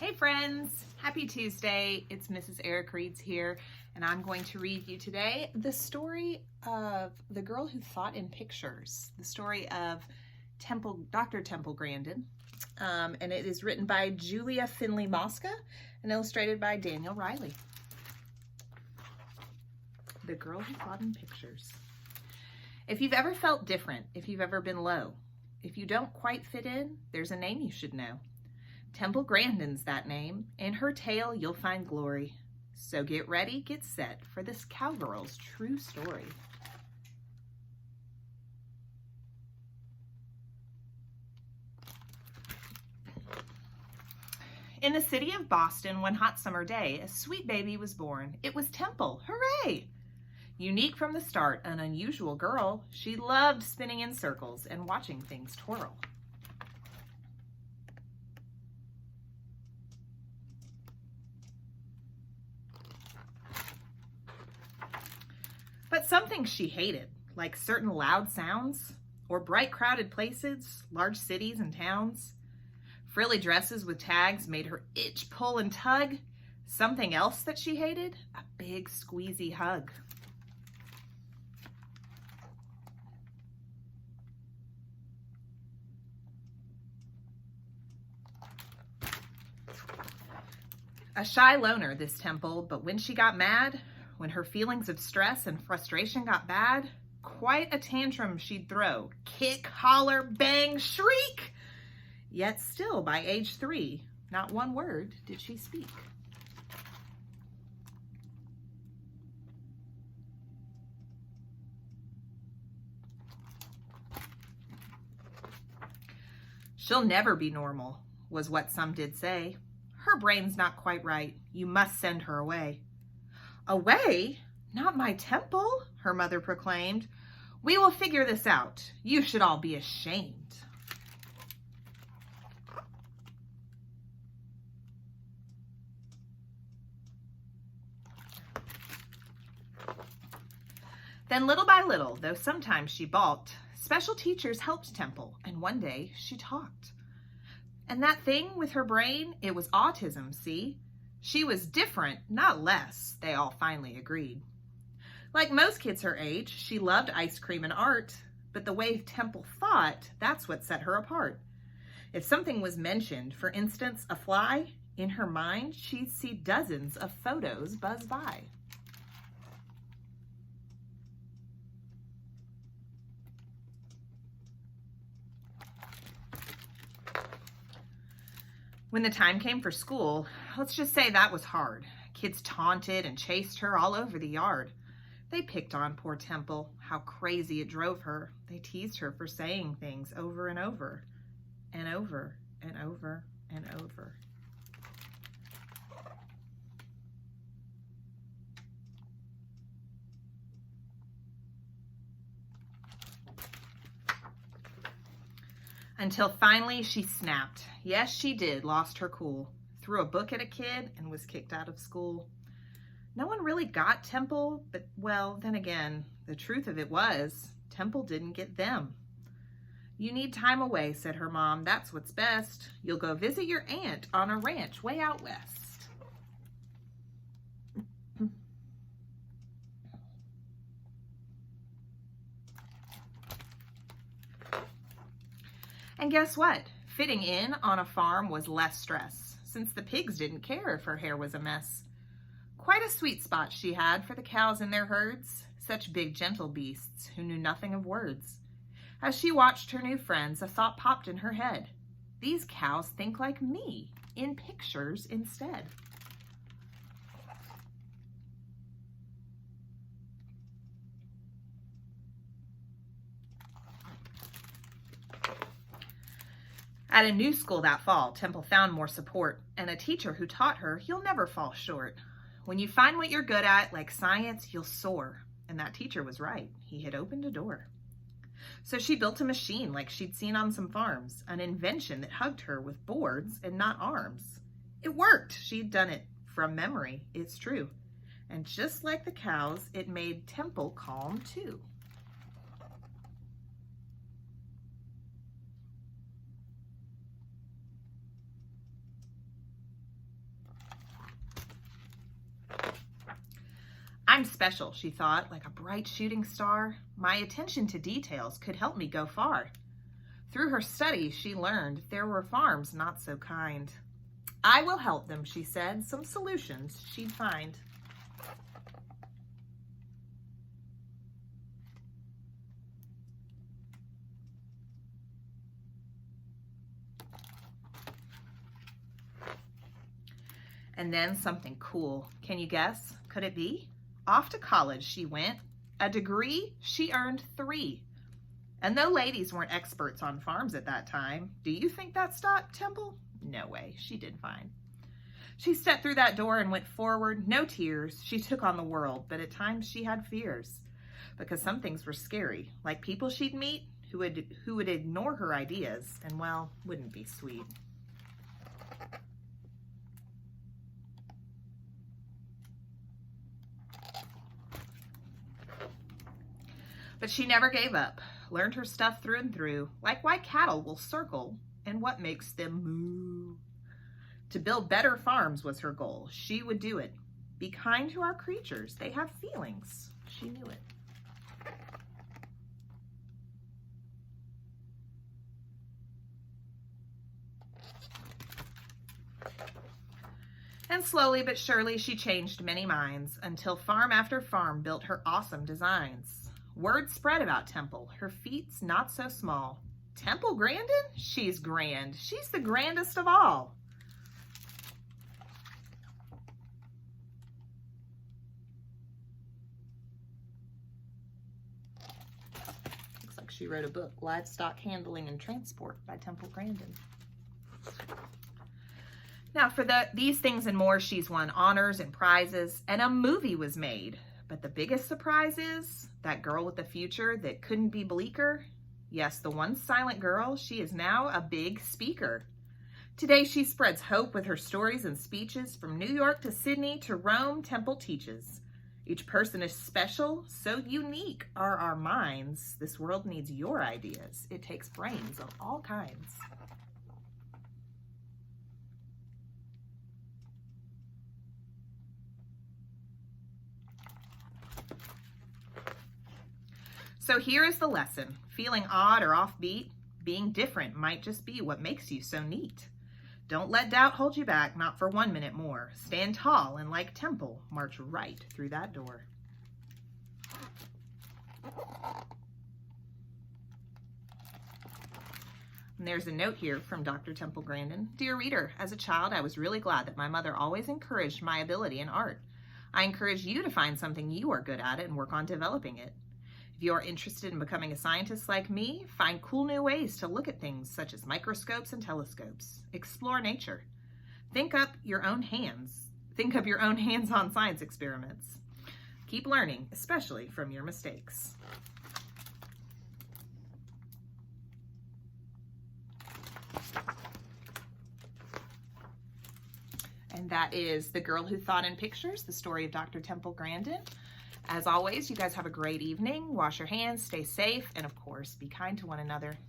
Hey friends, happy Tuesday. It's Mrs. Eric Reads here, and I'm going to read you today the story of the girl who thought in pictures, the story of Dr. Temple Grandin, and it is written by Julia Finley Mosca and illustrated by Daniel Riley. The girl who thought in pictures. If you've ever felt different, if you've ever been low, if you don't quite fit in, there's a name you should know. Temple Grandin's that name. In her tale, you'll find glory. So get ready, get set for this cowgirl's true story. In the city of Boston, one hot summer day, a sweet baby was born. It was Temple. Hooray! Unique from the start, an unusual girl, she loved spinning in circles and watching things twirl. But some things she hated, like certain loud sounds, or bright crowded places, large cities and towns. Frilly dresses with tags made her itch, pull, and tug. Something else that she hated, a big squeezy hug. A shy loner, this Temple, but when she got mad, when her feelings of stress and frustration got bad, quite a tantrum she'd throw. Kick, holler, bang, shriek! Yet still, by age 3, not one word did she speak. She'll never be normal, was what some did say. Her brain's not quite right. You must send her away. Away? Not my Temple, her mother proclaimed. We will figure this out. You should all be ashamed. Then little by little, though sometimes she balked, special teachers helped Temple, and one day she talked. And that thing with her brain, it was autism, see? She was different, not less, they all finally agreed. Like most kids her age, she loved ice cream and art, but the way Temple thought, that's what set her apart. If something was mentioned, for instance, a fly, in her mind, she'd see dozens of photos buzz by. When the time came for school, let's just say that was hard. Kids taunted and chased her all over the yard. They picked on poor Temple, how crazy it drove her. They teased her for saying things over and over, and over, and over, and over. Until finally she snapped. Yes, she did, lost her cool. Threw a book at a kid and was kicked out of school. No one really got Temple, but well, then again, the truth of it was, Temple didn't get them. You need time away, said her mom. That's what's best. You'll go visit your aunt on a ranch way out west. And guess what? Fitting in on a farm was less stress, since the pigs didn't care if her hair was a mess. Quite a sweet spot she had for the cows in their herds, such big gentle beasts who knew nothing of words. As she watched her new friends, a thought popped in her head. These cows think like me, in pictures instead. At a new school that fall, Temple found more support and a teacher who taught her you'll never fall short. When you find what you're good at, like science, you'll soar. And that teacher was right. He had opened a door. So she built a machine like she'd seen on some farms, an invention that hugged her with boards and not arms. It worked. She'd done it from memory, it's true. And just like the cows, it made Temple calm too. I'm special, she thought, like a bright shooting star. My attention to details could help me go far. Through her studies, she learned there were farms not so kind. I will help them, she said, some solutions she'd find. And then something cool. Can you guess? Could it be? Off to college she went. A degree, she earned 3. And though ladies weren't experts on farms at that time, do you think that stopped Temple? No way, she did fine. She stepped through that door and went forward, no tears. She took on the world, but at times she had fears. Because some things were scary, like people she'd meet who would ignore her ideas and, well, wouldn't be sweet. But she never gave up, learned her stuff through and through, like why cattle will circle and what makes them moo. To build better farms was her goal. She would do it. Be kind to our creatures. They have feelings. She knew it. And slowly but surely she changed many minds until farm after farm built her awesome designs. Word spread about Temple, her feats not so small. Temple Grandin? She's grand. She's the grandest of all. Looks like she wrote a book, Livestock Handling and Transport by Temple Grandin. Now for these things and more, she's won honors and prizes, and a movie was made. But the biggest surprise is that girl with the future that couldn't be bleaker. Yes, the once silent girl, she is now a big speaker. Today she spreads hope with her stories and speeches. From New York to Sydney to Rome, Temple teaches. Each person is special, so unique are our minds. This world needs your ideas. It takes brains of all kinds. So here is the lesson. Feeling odd or offbeat, being different might just be what makes you so neat. Don't let doubt hold you back, not for 1 minute more. Stand tall and like Temple, march right through that door. And there's a note here from Dr. Temple Grandin. Dear reader, as a child, I was really glad that my mother always encouraged my ability in art. I encourage you to find something you are good at and work on developing it. If you are interested in becoming a scientist like me, find cool new ways to look at things such as microscopes and telescopes. Explore nature. Think up your own hands-on science experiments. Keep learning, especially from your mistakes. And that is The Girl Who Thought in Pictures, the story of Dr. Temple Grandin. As always, you guys have a great evening. Wash your hands, stay safe, and of course, be kind to one another.